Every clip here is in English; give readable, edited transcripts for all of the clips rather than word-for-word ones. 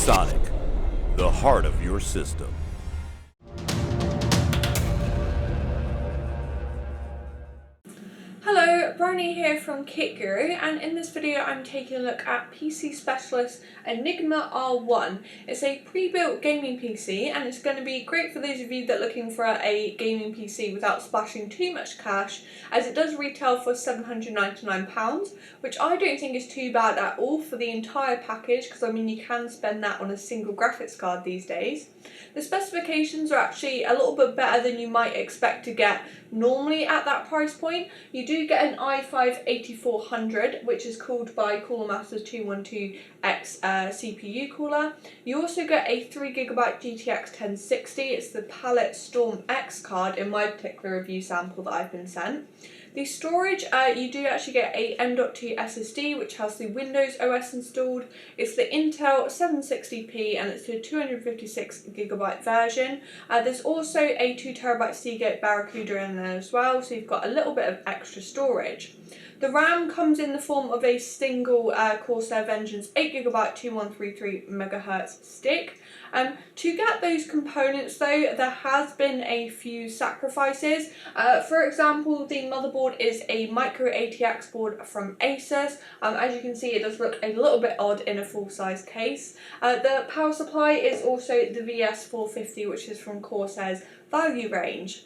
Sonic, the heart of your system. Hello, Briony here from Kit Guru, and in this video I'm taking a look at PC Specialist Enigma R1. It's a pre-built gaming PC and it's going to be great for those of you that are looking for a gaming PC without splashing too much cash, as it does retail for £799, which I don't think is too bad at all for the entire package, because I mean you can spend that on a single graphics card these days. The specifications are actually a little bit better than you might expect to get normally at that price point. You do get an i5-8400, which is cooled by Cooler Master's 212X CPU cooler. You also get a 3GB GTX 1060. It's the Palette Storm X card in my particular review sample that I've been sent. The storage, you do actually get a M.2 SSD, which has the Windows OS installed. It's the Intel 760p and it's the 256GB version. There's also a 2TB Seagate Barracuda in there as well, so you've got a little bit of extra storage. The RAM comes in the form of a single Corsair Vengeance 8GB 2133MHz stick. To get those components though, there has been a few sacrifices. For example, the motherboard is a Micro-ATX board from ASUS. As you can see, it does look a little bit odd in a full-size case. The power supply is also the VS450, which is from Corsair's value range.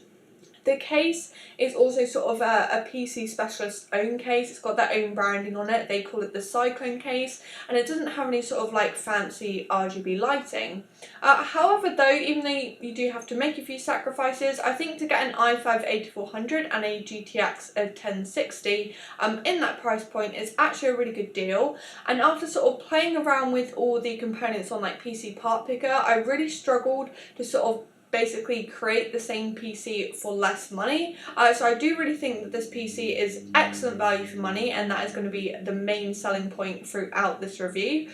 The case is also sort of a PC Specialist own case. It's got their own branding on it. They call it the CYCLONE case, and it doesn't have any sort of like fancy RGB lighting. However though, even though you do have to make a few sacrifices, I think to get an i5-8400 and a GTX 1060 in that price point is actually a really good deal. And after sort of playing around with all the components on like PC Part Picker, I really struggled to sort of basically create the same PC for less money. So I do really think that this PC is excellent value for money, and that is going to be the main selling point throughout this review.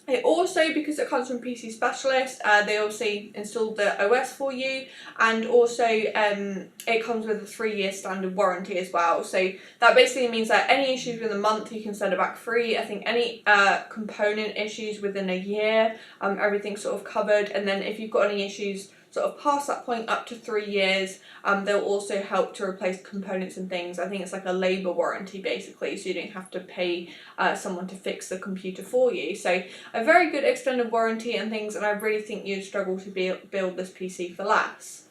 It also, because it comes from PC Specialist, they obviously installed the OS for you, and also it comes with a 3-year standard warranty as well. So that basically means that any issues within a month you can send it back free. I think any component issues within a year, everything's sort of covered, and then if you've got any issues sort of past that point up to 3 years, they'll also help to replace components and things. I think it's like a labour warranty basically, so you don't have to pay someone to fix the computer for you. So a very good extended warranty and things, and I really think you'd struggle to build this PC for less.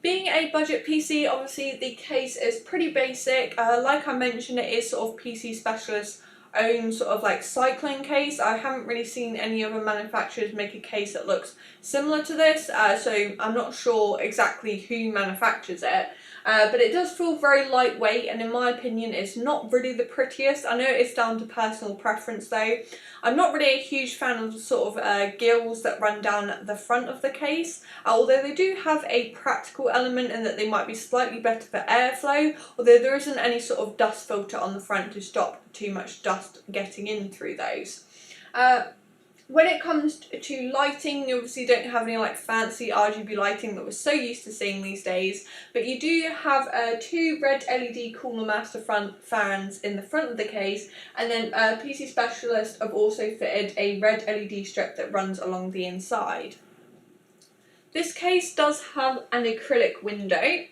Being a budget PC, obviously the case is pretty basic. Like I mentioned, it is sort of PC Specialist own sort of like CYCLONE case. I haven't really seen any other manufacturers make a case that looks similar to this, so I'm not sure exactly who manufactures it. But it does feel very lightweight, and in my opinion it's not really the prettiest. I know it's down to personal preference though. I'm not really a huge fan of the sort of gills that run down the front of the case, although they do have a practical element in that they might be slightly better for airflow, although there isn't any sort of dust filter on the front to stop too much dust getting in through those. When it comes to lighting, you obviously don't have any like fancy RGB lighting that we're so used to seeing these days, but you do have 2 red LED Cooler Master front fans in the front of the case, and then PC Specialist have also fitted a red LED strip that runs along the inside. This case does have an acrylic window.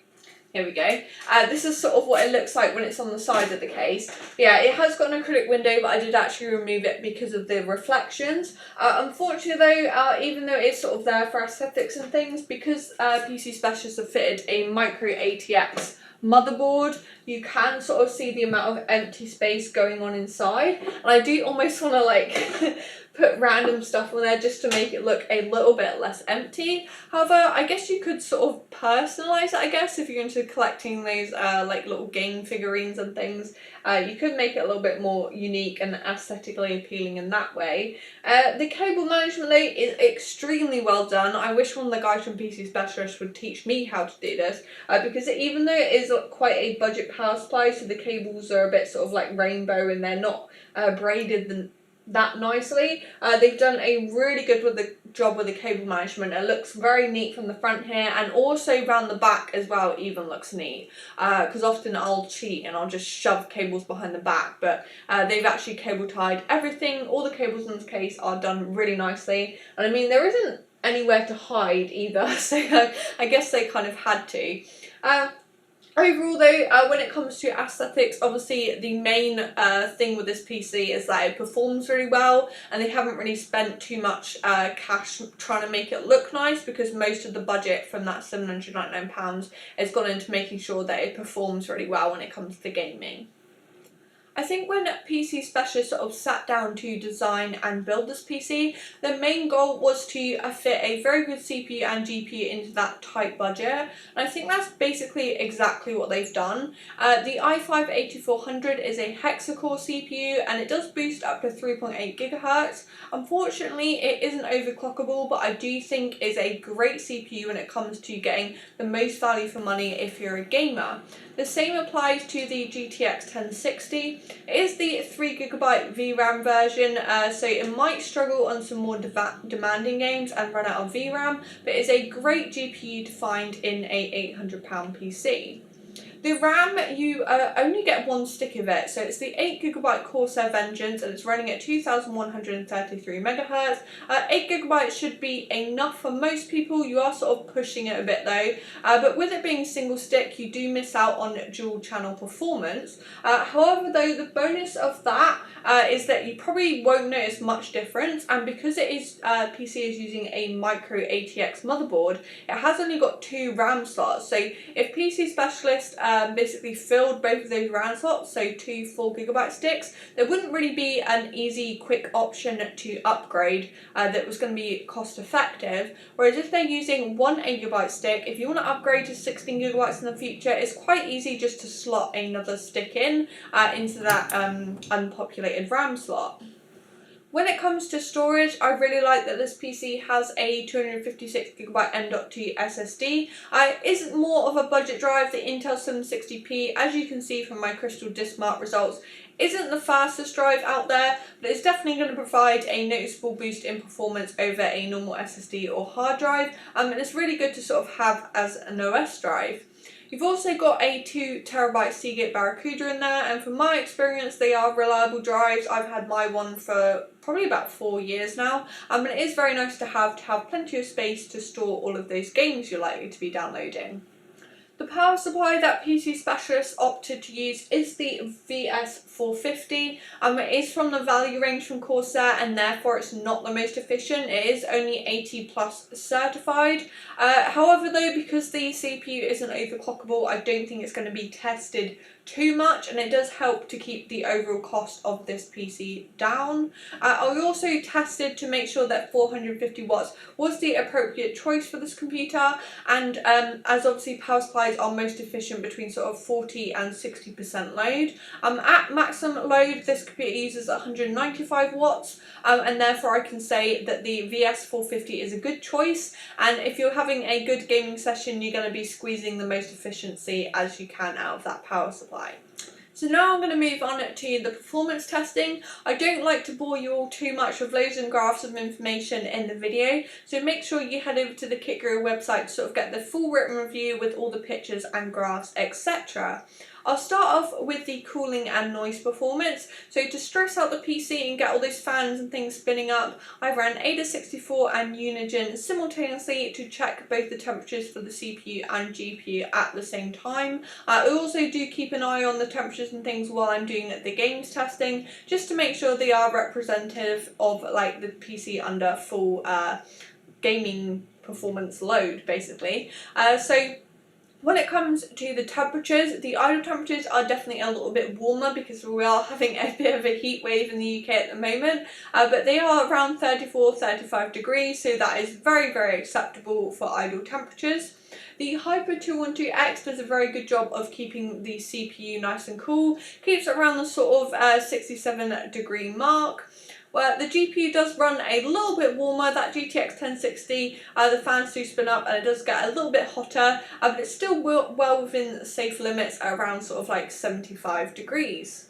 Here we go. This is sort of what it looks like when it's on the side of the case. But yeah, it has got an acrylic window, but I did actually remove it because of the reflections. Unfortunately though, even though it's sort of there for aesthetics and things, because PC Specialists have fitted a Micro-ATX motherboard, you can sort of see the amount of empty space going on inside, and I do almost want to like put random stuff on there just to make it look a little bit less empty. However, I guess you could sort of personalise it, I guess, if you're into collecting those like little game figurines and things. You could make it a little bit more unique and aesthetically appealing in that way. The cable management though is extremely well done. I wish one of the guys from PC Specialist would teach me how to do this, because even though it is quite a budget power supply, so the cables are a bit sort of like rainbow and they're not braided that nicely, they've done a really good job with the cable management. It looks very neat from the front here, and also around the back as well even looks neat, because often I'll cheat and I'll just shove cables behind the back, but they've actually cable tied everything. All the cables in this case are done really nicely, and I mean there isn't anywhere to hide either, so I guess they kind of had to. Overall though, when it comes to aesthetics, obviously the main thing with this PC is that it performs really well, and they haven't really spent too much cash trying to make it look nice, because most of the budget from that £799 has gone into making sure that it performs really well when it comes to gaming. I think when PC Specialist sort of sat down to design and build this PC, their main goal was to fit a very good CPU and GPU into that tight budget, and I think that's basically exactly what they've done. The i5-8400 is a hexa-core CPU, and it does boost up to 3.8 GHz. Unfortunately, it isn't overclockable, but I do think is a great CPU when it comes to getting the most value for money if you're a gamer. The same applies to the GTX 1060. It is the 3GB VRAM version, so it might struggle on some more demanding games and run out of VRAM, but it's a great GPU to find in a £800 PC. The RAM, you only get one stick of it, so it's the 8GB Corsair Vengeance, and it's running at 2133 MHz. 8GB should be enough for most people. You are sort of pushing it a bit though, but with it being single stick, you do miss out on dual channel performance. However though, the bonus of that is that you probably won't notice much difference, and because it is PC is using a Micro-ATX motherboard, it has only got 2 RAM slots. So if PC Specialist basically filled both of those RAM slots, so 2 4GB sticks, there wouldn't really be an easy quick option to upgrade that was going to be cost effective. Whereas if they're using 1 8GB stick, if you want to upgrade to 16GB in the future, it's quite easy just to slot another stick in into that unpopulated RAM slot. When it comes to storage, I really like that this PC has a 256GB M.2 SSD. It is more of a budget drive. The Intel 760p, as you can see from my Crystal DiskMark results, isn't the fastest drive out there, but it's definitely going to provide a noticeable boost in performance over a normal SSD or hard drive, and it's really good to sort of have as an OS drive. You've also got a 2TB SEAGATE Barracuda in there, and from my experience they are reliable drives. I've had my one for probably about 4 years now, and it is very nice to have plenty of space to store all of those games you're likely to be downloading. The power supply that PC Specialist opted to use is the VS450. It is from the value range from Corsair, and therefore it's not the most efficient. It is only 80+ certified. However though, because the CPU isn't overclockable, I don't think it's going to be tested too much, and it does help to keep the overall cost of this PC down. I also tested to make sure that 450 watts was the appropriate choice for this computer, and as obviously power supplies are most efficient between sort of 40 and 60% load. At maximum load, this computer uses 195 watts, and therefore I can say that the VS450 is a good choice, and if you're having a good gaming session, you're going to be squeezing the most efficiency as you can out of that power supply. So now I'm going to move on to the performance testing. I don't like to bore you all too much with loads and graphs of information in the video, so make sure you head over to the KitGuru website to sort of get the full written review with all the pictures and graphs, etc. I'll start off with the cooling and noise performance. So to stress out the PC and get all those fans and things spinning up, I ran AIDA64 and Unigen simultaneously to check both the temperatures for the CPU and GPU at the same time. I also do keep an eye on the temperatures and things while I'm doing the games testing, just to make sure they are representative of like the PC under full gaming performance load, basically. So when it comes to the temperatures, the idle temperatures are definitely a little bit warmer because we are having a bit of a heat wave in the UK at the moment, but they are around 34-35 degrees, so that is very, very acceptable for idle temperatures. The Hyper 212X does a very good job of keeping the CPU nice and cool, keeps it around the sort of 67 degree mark. Well, the GPU does run a little bit warmer. That GTX 1060, the fans do spin up and it does get a little bit hotter, but it's still well within safe limits at around sort of like 75 degrees.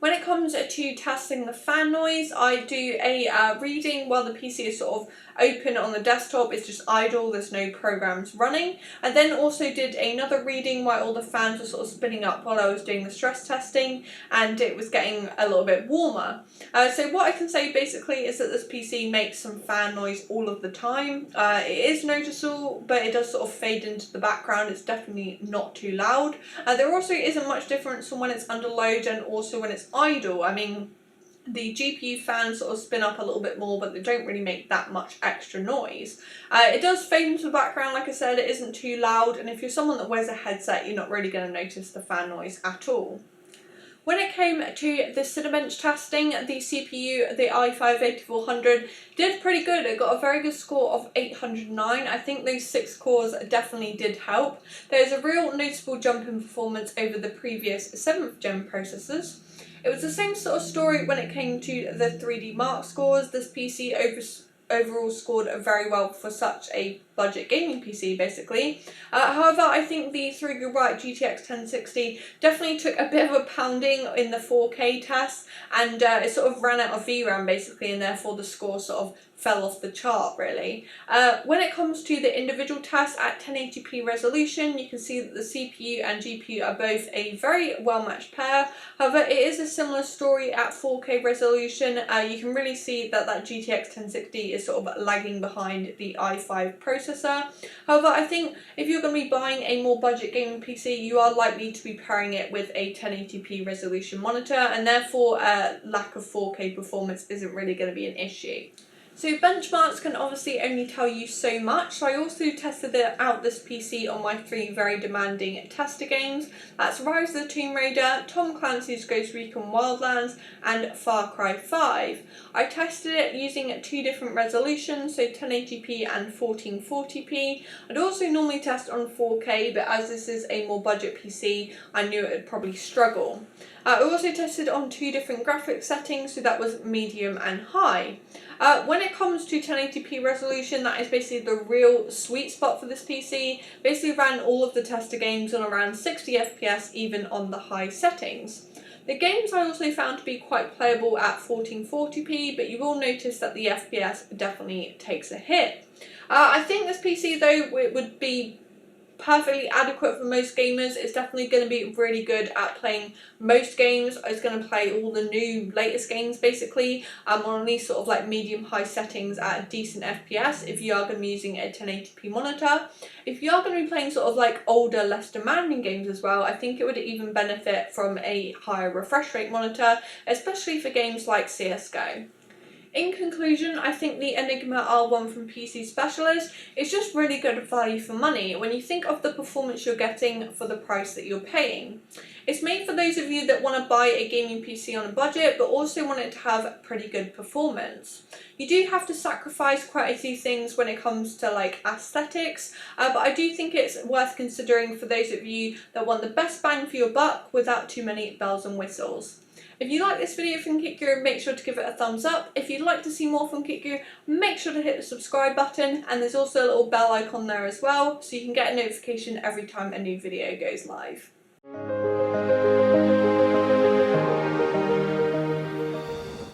When it comes to testing the fan noise, I do a reading while the PC is sort of open on the desktop, it's just idle, there's no programs running. I then also did another reading while all the fans were sort of spinning up while I was doing the stress testing, and it was getting a little bit warmer. So what I can say basically is that this PC makes some fan noise all of the time. It is noticeable, but it does sort of fade into the background, it's definitely not too loud. There also isn't much difference from when it's under load and also when it's idle. I mean, the GPU fans sort of spin up a little bit more, but they don't really make that much extra noise. It does fade into the background, like I said, it isn't too loud, and if you're someone that wears a headset, you're not really going to notice the fan noise at all. When it came to the Cinebench testing, the CPU, the i5-8400, did pretty good. It got a very good score of 809. I think those 6 cores definitely did help. There's a real noticeable jump in performance over the previous 7th gen processors. It was the same sort of story when it came to the 3D Mark scores. This PC overall scored very well for such a budget gaming PC, basically. However, I think the 3GB GTX 1060 definitely took a bit of a pounding in the 4K test, and it sort of ran out of VRAM basically, and therefore the score sort of fell off the chart really. When it comes to the individual tests at 1080p resolution, you can see that the CPU and GPU are both a very well matched pair. However, it is a similar story at 4K resolution. You can really see that that GTX 1060 is sort of lagging behind the i5 processor. However, I think if you're going to be buying a more budget gaming PC, you are likely to be pairing it with a 1080p resolution monitor, and therefore lack of 4K performance isn't really going to be an issue. So benchmarks can obviously only tell you so much, so I also tested out this PC on my 3 very demanding tester games. That's Rise of the Tomb Raider, Tom Clancy's Ghost Recon Wildlands, and Far Cry 5. I tested it using 2 different resolutions, so 1080p and 1440p. I'd also normally test on 4K, but as this is a more budget PC, I knew it would probably struggle. I also tested on 2 different graphics settings, so that was medium and high. When it comes to 1080p resolution, that is basically the real sweet spot for this PC. Basically ran all of the tester games on around 60 FPS, even on the high settings. The games I also found to be quite playable at 1440p, but you will notice that the FPS definitely takes a hit. I think this PC though, it would be perfectly adequate for most gamers. It's definitely going to be really good at playing most games. It's going to play all the new latest games basically on these sort of like medium high settings at a decent FPS if you are going to be using a 1080p monitor. If you are going to be playing sort of like older, less demanding games as well, I think it would even benefit from a higher refresh rate monitor, especially for games like CSGO. In conclusion, I think the Enigma R1 from PC Specialist is just really good value for money when you think of the performance you're getting for the price that you're paying. It's made for those of you that want to buy a gaming PC on a budget but also want it to have pretty good performance. You do have to sacrifice quite a few things when it comes to like aesthetics, but I do think it's worth considering for those of you that want the best bang for your buck without too many bells and whistles. If you like this video from Kitguru, make sure to give it a thumbs up. If you'd like to see more from Kitguru, make sure to hit the subscribe button, and there's also a little bell icon there as well, so you can get a notification every time a new video goes live.